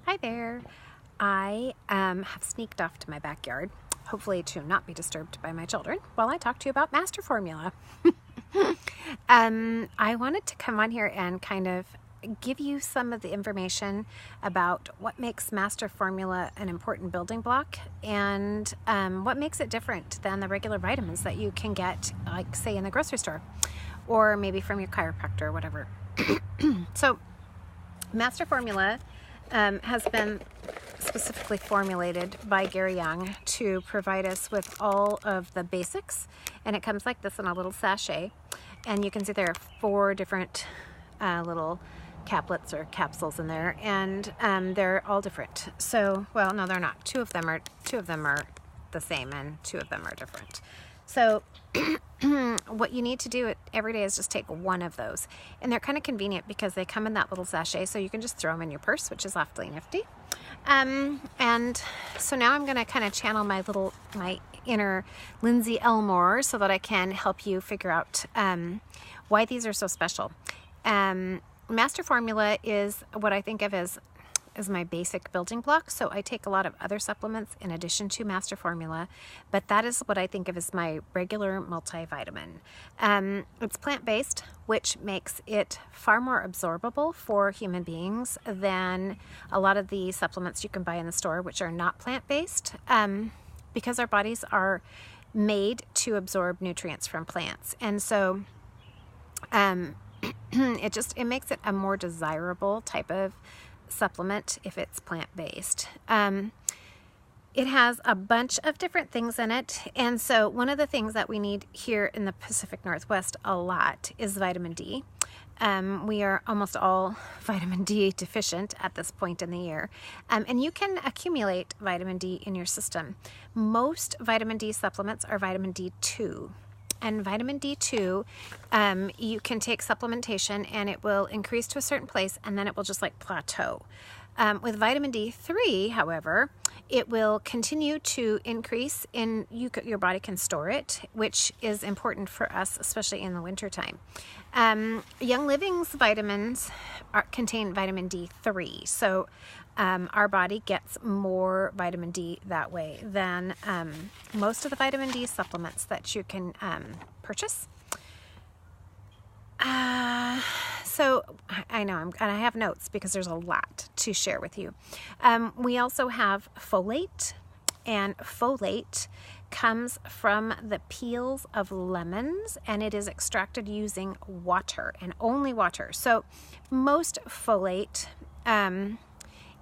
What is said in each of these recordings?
Hi there. I have sneaked off to my backyard, hopefully to not be disturbed by my children, while I talk to you about Master Formula. I wanted to come on here and kind of give you some of the information about what makes Master Formula an important building block and what makes it different than the regular vitamins that you can get, like say in the grocery store or maybe from your chiropractor or whatever. So Master Formula has been specifically formulated by Gary Young to provide us with all of the basics, and it comes like this in a little sachet, and you can see there are 4 different little caplets or capsules in there, and they're all different. So, well, no, they're not. Two of them are the same, and 2 of them are different. So what you need to do every day is just take 1 of those, and they're kind of convenient because they come in that little sachet, so you can just throw them in your purse, which is awfully nifty. And so now I'm going to kind of channel my inner Lindsay Elmore so that I can help you figure out why these are so special. Master Formula is what I think of as my basic building block. So I take a lot of other supplements in addition to Master Formula, but that is what I think of as my regular multivitamin. It's plant-based, which makes it far more absorbable for human beings than a lot of the supplements you can buy in the store, which are not plant-based, because our bodies are made to absorb nutrients from plants. And so it makes it a more desirable type of supplement if it's plant-based. It has a bunch of different things in it, and so one of the things that we need here in the Pacific Northwest a lot is vitamin D. We are almost all vitamin D deficient at this point in the year, and you can accumulate vitamin D in your system. Most vitamin D supplements are vitamin D2. And vitamin D2, you can take supplementation and it will increase to a certain place, and then it will just like plateau. With vitamin D3, however, it will continue to increase in your body can store it, which is important for us, especially in the wintertime. Young Living's vitamins contain vitamin D3, so our body gets more vitamin D that way than most of the vitamin D supplements that you can purchase. So I know, and I have notes because there's a lot to share with you. We also have folate, and folate comes from the peels of lemons, and it is extracted using water and only water. So most folate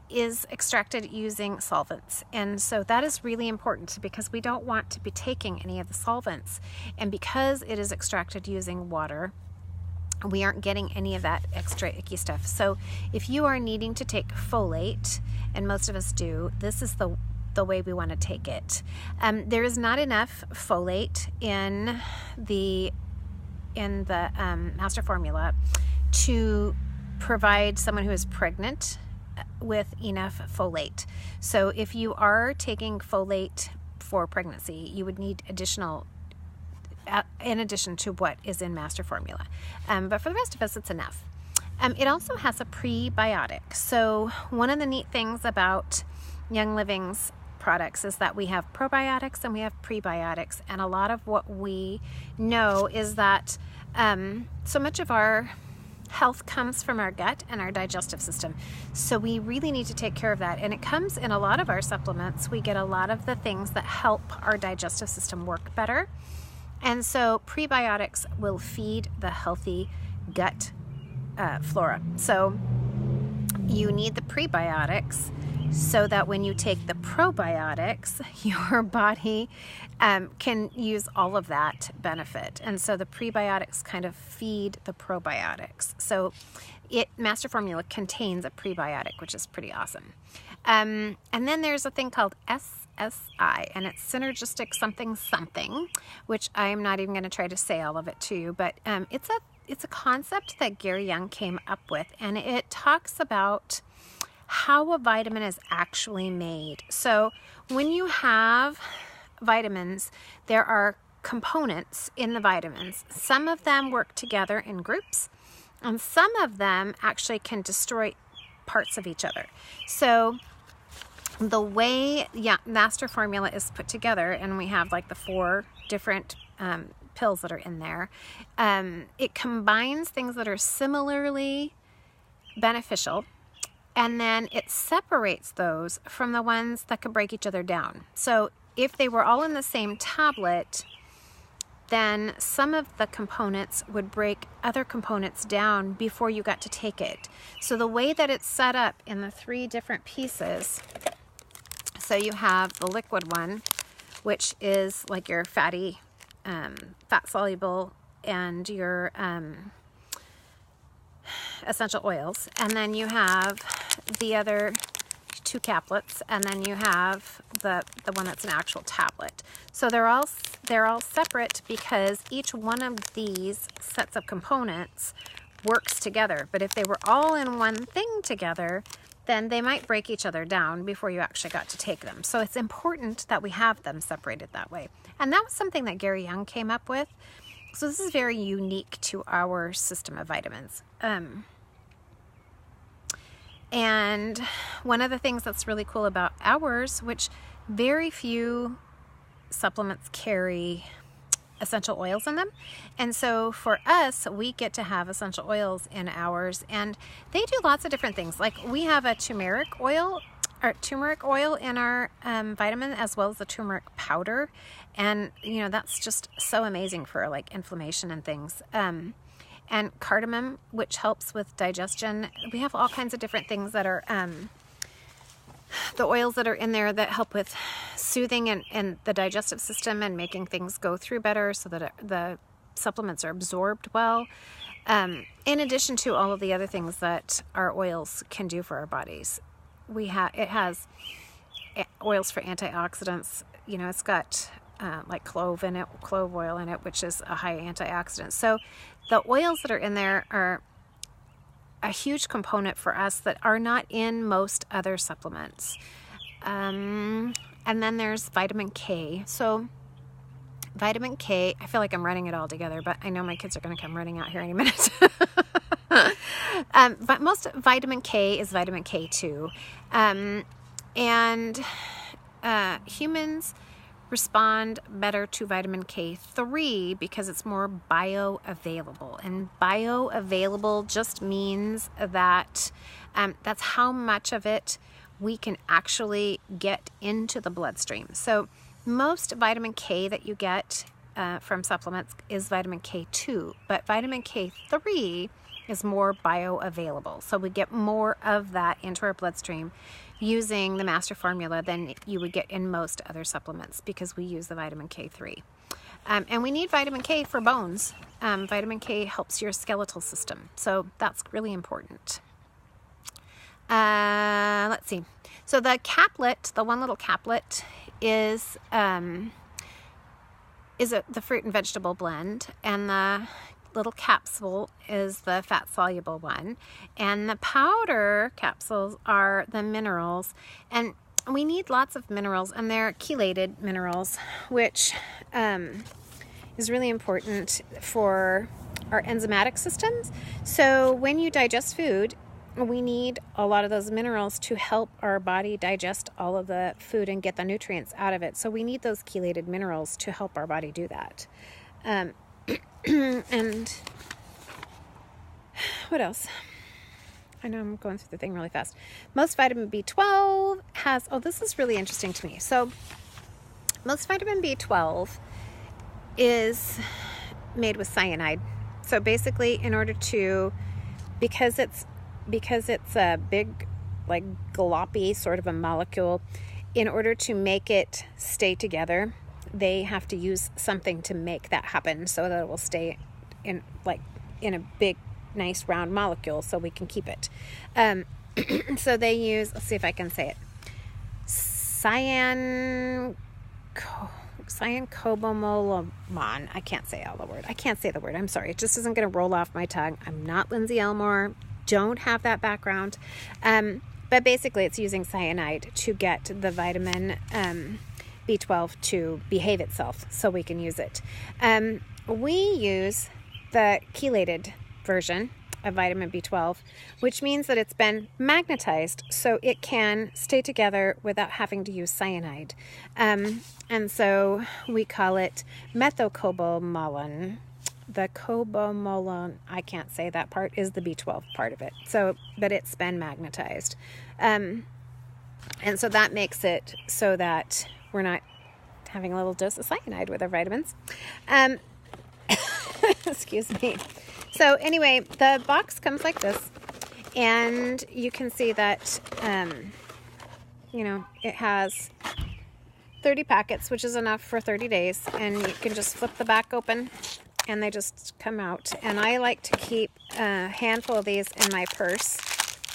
is extracted using solvents, and so that is really important because we don't want to be taking any of the solvents, and because it is extracted using water, we aren't getting any of that extra icky stuff. So if you are needing to take folate, and most of us do, this is the way we want to take it. There is not enough folate in the Master Formula to provide someone who is pregnant with enough folate. So if you are taking folate for pregnancy, you would need additional in addition to what is in Master Formula. But for the rest of us, it's enough. It also has a prebiotic. So one of the neat things about Young Living's products is that we have probiotics and we have prebiotics, and a lot of what we know is that so much of our health comes from our gut and our digestive system. So we really need to take care of that. And it comes in a lot of our supplements. We get a lot of the things that help our digestive system work better. And so prebiotics will feed the healthy gut flora. So you need the prebiotics so that when you take the probiotics, your body can use all of that benefit. And so the prebiotics kind of feed the probiotics. So Master Formula contains a prebiotic, which is pretty awesome. And then there's a thing called SSI, and it's synergistic something, which I'm not even going to try to say all of it to you, but it's a concept that Gary Young came up with, and it talks about how a vitamin is actually made. So when you have vitamins, there are components in the vitamins. Some of them work together in groups, and some of them actually can destroy parts of each other. So the way Master Formula is put together, and we have like the 4 different pills that are in there, it combines things that are similarly beneficial, and then it separates those from the ones that could break each other down. So if they were all in the same tablet, then some of the components would break other components down before you got to take it. So the way that it's set up in the 3 different pieces, so you have the liquid one, which is like your fatty, fat soluble, and your essential oils, and then you have the other 2 caplets, and then you have the one that's an actual tablet. So they're all separate because each one of these sets of components works together. But if they were all in one thing together, then they might break each other down before you actually got to take them. So it's important that we have them separated that way. And that was something that Gary Young came up with. So this is very unique to our system of vitamins. And one of the things that's really cool about ours, which very few supplements carry essential oils in them. And so for us, we get to have essential oils in ours, and they do lots of different things. Like we have a turmeric oil in our vitamin, as well as the turmeric powder. And, you know, that's just so amazing for like inflammation and things. And cardamom, which helps with digestion. We have all kinds of different things that are, the oils that are in there that help with soothing and the digestive system and making things go through better so that the supplements are absorbed well. In addition to all of the other things that our oils can do for our bodies. It has oils for antioxidants. You know, it's got like clove oil in it, which is a high antioxidant. So the oils that are in there are a huge component for us that are not in most other supplements. And then there's vitamin K. So vitamin K, I feel like I'm running it all together, but I know my kids are going to come running out here any minute. But most vitamin K is vitamin K2. And humans respond better to vitamin K3 because it's more bioavailable. And bioavailable just means that that's how much of it we can actually get into the bloodstream. So most vitamin K that you get from supplements is vitamin K2, but vitamin K3 is more bioavailable. So we get more of that into our bloodstream using the Master Formula than you would get in most other supplements because we use the vitamin K3. And we need vitamin K for bones. Vitamin K helps your skeletal system, so that's really important. Let's see. So the caplet, the one little caplet, is the fruit and vegetable blend, and the little capsule is the fat soluble one, and the powder capsules are the minerals. And we need lots of minerals, and they're chelated minerals, which is really important for our enzymatic systems. So when you digest food, we need a lot of those minerals to help our body digest all of the food and get the nutrients out of it. So we need those chelated minerals to help our body do that. And what else? I know I'm going through the thing really fast. Most vitamin B12 has, this is really interesting to me. So most vitamin B12 is made with cyanide. So basically, in order to, because it's a big, like gloppy sort of a molecule, in order to make it stay together, they have to use something to make that happen so that it will stay in a big, nice round molecule so we can keep it. So they use, let's see if I can say it, cyanocobalamin. I can't say the word. I'm sorry. It just isn't going to roll off my tongue. I'm not Lindsay Elmore. Don't have that background. But basically it's using cyanide to get the vitamin B12 to behave itself so we can use it. We use the chelated version of vitamin B12, which means that it's been magnetized so it can stay together without having to use cyanide. And so we call it methylcobalamin. The cobalamin, I can't say that part, is the B12 part of it. So, but it's been magnetized. And so that makes it so that we're not having a little dose of cyanide with our vitamins. Excuse me. So anyway, the box comes like this, and you can see that, you know, it has 30 packets, which is enough for 30 days, and you can just flip the back open and they just come out. And I like to keep a handful of these in my purse,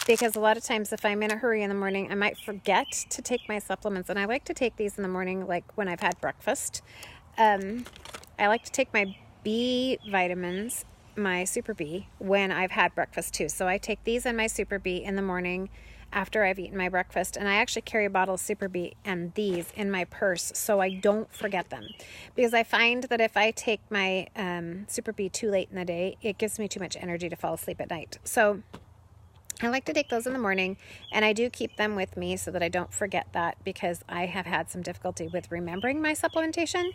because a lot of times if I'm in a hurry in the morning, I might forget to take my supplements. And I like to take these in the morning, like when I've had breakfast. I like to take my B vitamins, my Super B, when I've had breakfast too. So I take these and my Super B in the morning after I've eaten my breakfast. And I actually carry a bottle of Super B and these in my purse so I don't forget them. Because I find that if I take my Super B too late in the day, it gives me too much energy to fall asleep at night. So I like to take those in the morning, and I do keep them with me so that I don't forget that, because I have had some difficulty with remembering my supplementation.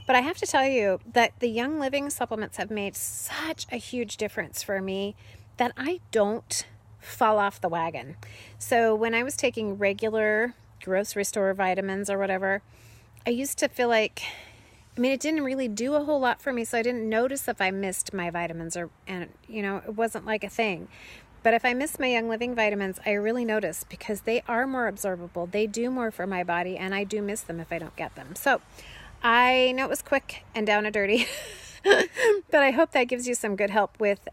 But I have to tell you that the Young Living supplements have made such a huge difference for me that I don't fall off the wagon. So when I was taking regular grocery store vitamins or whatever, I used to feel like, I mean, it didn't really do a whole lot for me, so I didn't notice if I missed my vitamins, and you know, it wasn't like a thing. But if I miss my Young Living vitamins, I really notice, because they are more absorbable. They do more for my body, and I do miss them if I don't get them. So I know it was quick and down and dirty, but I hope that gives you some good help with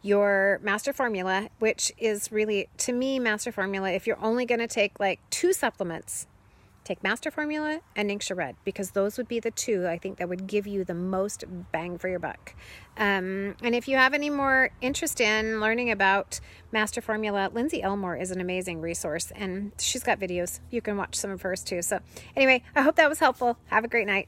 your Master Formula, which is really, to me, Master Formula, if you're only going to take like 2 supplements, take Master Formula and Ningxia Red, because those would be the 2 I think that would give you the most bang for your buck. And if you have any more interest in learning about Master Formula, Lindsay Elmore is an amazing resource, and she's got videos. You can watch some of hers too. So anyway, I hope that was helpful. Have a great night.